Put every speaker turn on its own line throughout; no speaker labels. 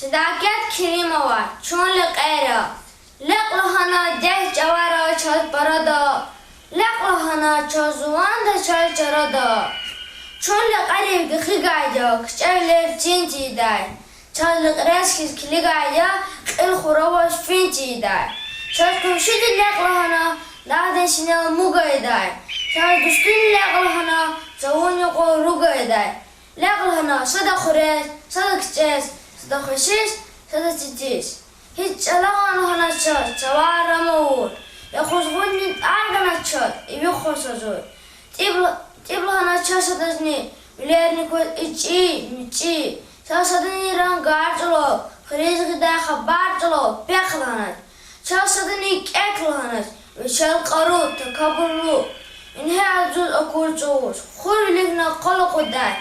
صداقت كريمة چون لقيرا لقلهنا ده جوارا چال برادا لقلهنا چازوان ده چال جرادا چون لقریب گخی گایدا کچر لف چینجی دای چال لقرس کلی گایدا قل خوراباش فینجی دای چال کمشید لقلهنا دادن شنال موگای دای چال دستون لقلهنا زوان یقو روگای دای لقلهنا صدا خورس صدا کچس صدا خوشش صدا چیچیش هیچ علاقه هنا چال چوار رمور یا خوشبون نید آرگنا چال ایوی خوش ازوی تیبل هنا چال صدازنی ولیار نیکود ایچی میچی چال صدانی رنگار چلو خریز گده خبار چلو پیخل هند چال صدانی ککل هند و چال قرو تکبر رو اینه عزوز اکول چوش خور لیفنا قلق دای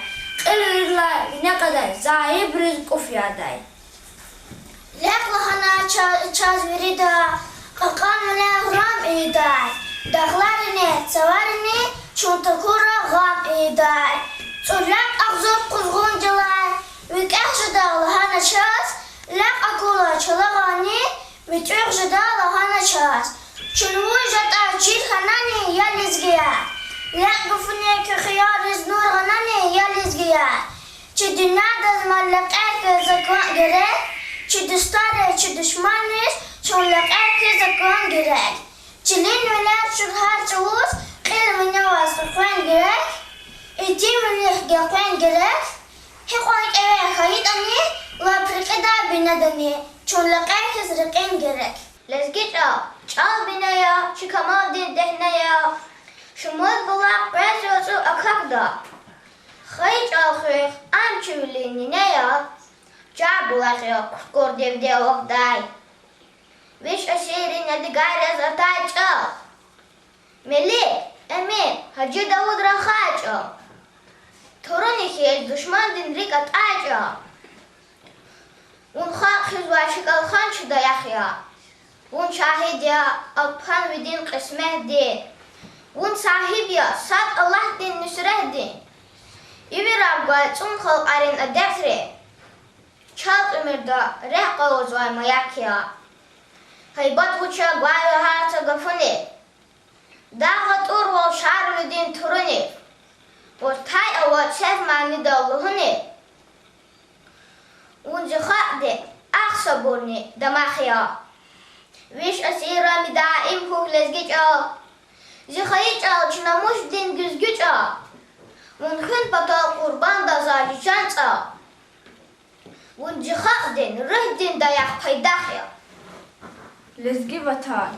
قل ورلا نقدر زایب ریز کفیا دای
لقلهنا چاز وريدا قلقان ولا غرام ايداي دغلارني سوارني چون تكورا غام ايداي صلاق اغزور قزغون جلاي ويكاح جدا لهانا چاز لق اكولا چلغاني ويتوغ جدا لهانا چاز چنوي جدا چيد خناني يا لزگيا لق گفني كخيار نور غناني يا لزگيا چي دنا دزمال لقاك زكوان گره چی دوستاره چی دشمنش چون لقر که زکان گرک چلین ولاد شد هر چوز خیلی منو از خفن گرک ایتی منیخ گفن گرک هیخوان که خواهید انی و پرقه دا بیندنی چون لقر که زرقین گرک لزگیتا چال بینایا چی کمال دین دهنایا شمال بلاق برزیوزو اکاک دا خواهی چال خیخ آمچی ولینی نیا Чабулахио курдев девок дай. Виш ашири надигаре затачо. Мели, эмин, хаджи Дауд рахачо. Турунихи душман дин рика тачо. Un хак хизвашикал хан чуда яхия. Un шахидя алпхан видин қисмехди. Un сахибя сад Аллах дин нусрехди. Иви рабга цун халк арин адехри. Çal ömürde rehqa uzvay mayakia. Haybat uça guayı harta gafuni. Dağat urval şarlı din turuni. Ortay avat sef mani dağlıhuni. Unca khade aksa burni damakhia. Viş asira midaim huk lezgiç a. Zikhayiç a çinamuş din güzgüç a. Unkhın patal kurban da zaliçanç a. ونجخاء رهدين دايق قيداخيا
لزگی وطن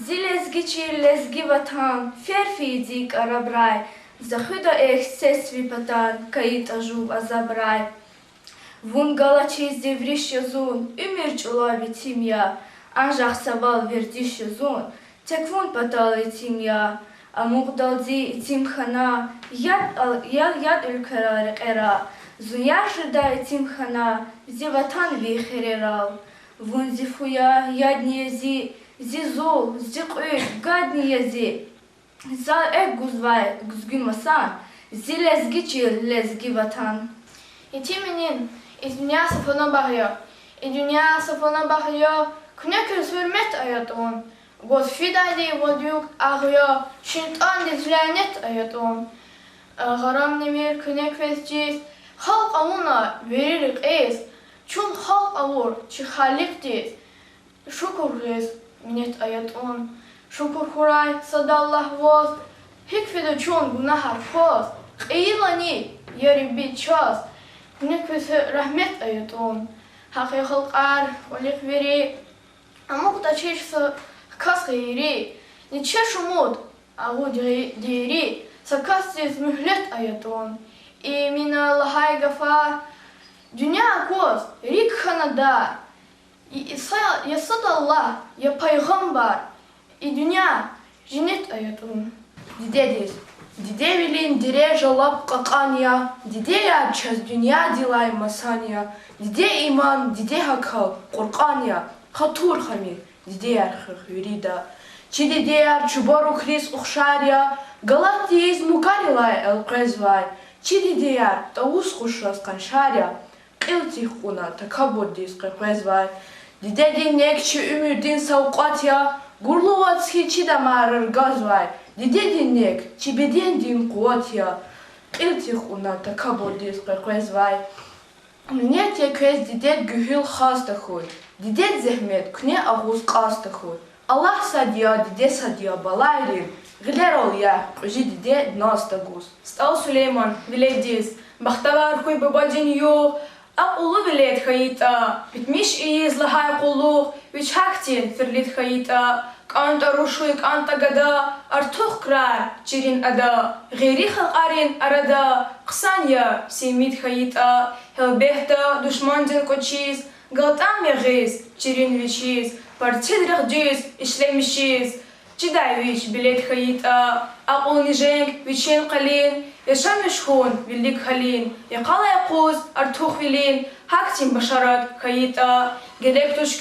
زی لزگی چی لزگی وطن فیرفی دیک عربرای زخدا احساس وی پتان کایت اجوب ازبرای وون گالا چیز دیوریش یزون امیر چولای تیمیا انجاخ سوال وردیش یزون تک وون پتال تیمیا اموقدال دی تیم خنا یاد الکرار قرا زویار جدا تیم خنا زی وطن وی خیرال وون زی فویا یادنی زی زول زی قوی گادنی زی زال اک گوزوای گوزگی مسان زی لزگی چی لزگی وطن
Итименин из меня сафона багья. И дюня сафона багья кнекер свермет аят он. Год фидади водюк агья шинтан дизлянет аят он. Гарам немир кнек весчис халк амуна веририк эс. Чун халк авур чи халик дис. Шукур гес минет аят он. Шукур хурай садаллах воз. Хикфида чун гунахар фоз. Қиилани ярибит час. Неквес рахмет аят он. Хақи халқар олик вери. Амуқта чешса кас гейри. Ниче шумуд агу дири. Сакастис мухлет аят он. И мина лахай гафар. Dünya koz, rik hanada. Ya sadallah, ya peygamber. Dünya jinet ayatun.
Didedis. Диде вилин дире жалап какания, диде я час dünya dilay masania, диде иман, диде хакал, Qur'ania, хатур хамир, диде ярхых юрида, чи диде яр чубору хрис ухшария, галатиз мукарилай эл презвай, чи диде яр таус хушас каншария, Qilti xuna takabodis qeqvezvay. Dide dinnek çi ümidin savqatya. Gurluvat hiçi de marar gazvay. Dide dinnek çi beden din kuatya. Qilti xuna takabodis qeqvezvay. Мне tekez didet gühül xastaxuy. Didet zehmet kune ağuz qastaxuy. Allah sadiya dide sadiya balayrin. Gler ol ya, uji dide nastaguz.
Стал Сулейман, веледис, бахтавар хуй бабадин юх, а улу велед хаита, битмиш и злахай кулух, вич хактин ферлит хаита, канта рушуй канта гада, артух крар, чирин ада, гири халарин арада, ксанья, семит хаита, хелбехта, душмандин кочиз, галтам ягиз, чирин вичиз, партид рагдиз, ишлемишиз, Чидайвич билет хаита, aqul nijeng vichen qalin, yaşam meşhun villik halin, yakala yakuz artuh vilin, haktim başarat haita, gerek toş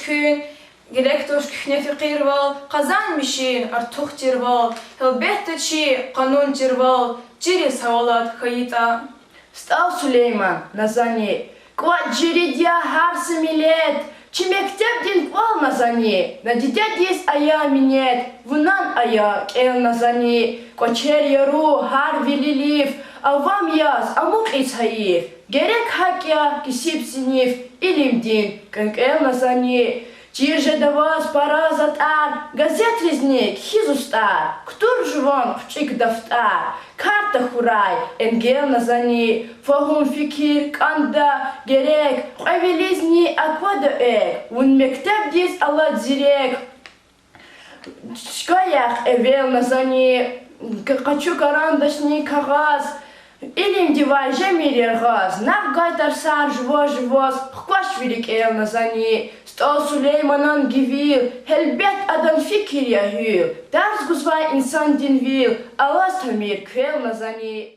kühne fikir val, kazan mişin artuh tirval, helbette çi kanun tirval, ciris havalat haita.
Стал Сулейман на зане. Квад жиридя харсы милет. Чи мектеп дин квал на зане. На дитя дис ая минет. Вунан ая кел на зане. Кочер яру хар вилилив. А вам яз амук исхаив. Gerek hakya kisip sinif. İlim din kел на зане. Чирже да вас паразат ар. Газет резник хизустар. Ктур жвон пчик дафтар. Karta huray, engel nazani, fahum fikir, kanda, gerek, evelizni akvada un mektep diz alat zirek, şkayak evel nazani, kaçu karandashni kagaz, ilim divay jemir gaz, nav gaytar sar jvoz, hkvaş virik el nazani, Stal Süleyman'ın givil, helbet adam fikir yahil, ders guzvay insan dinvil, Allah tamir kvel nazani.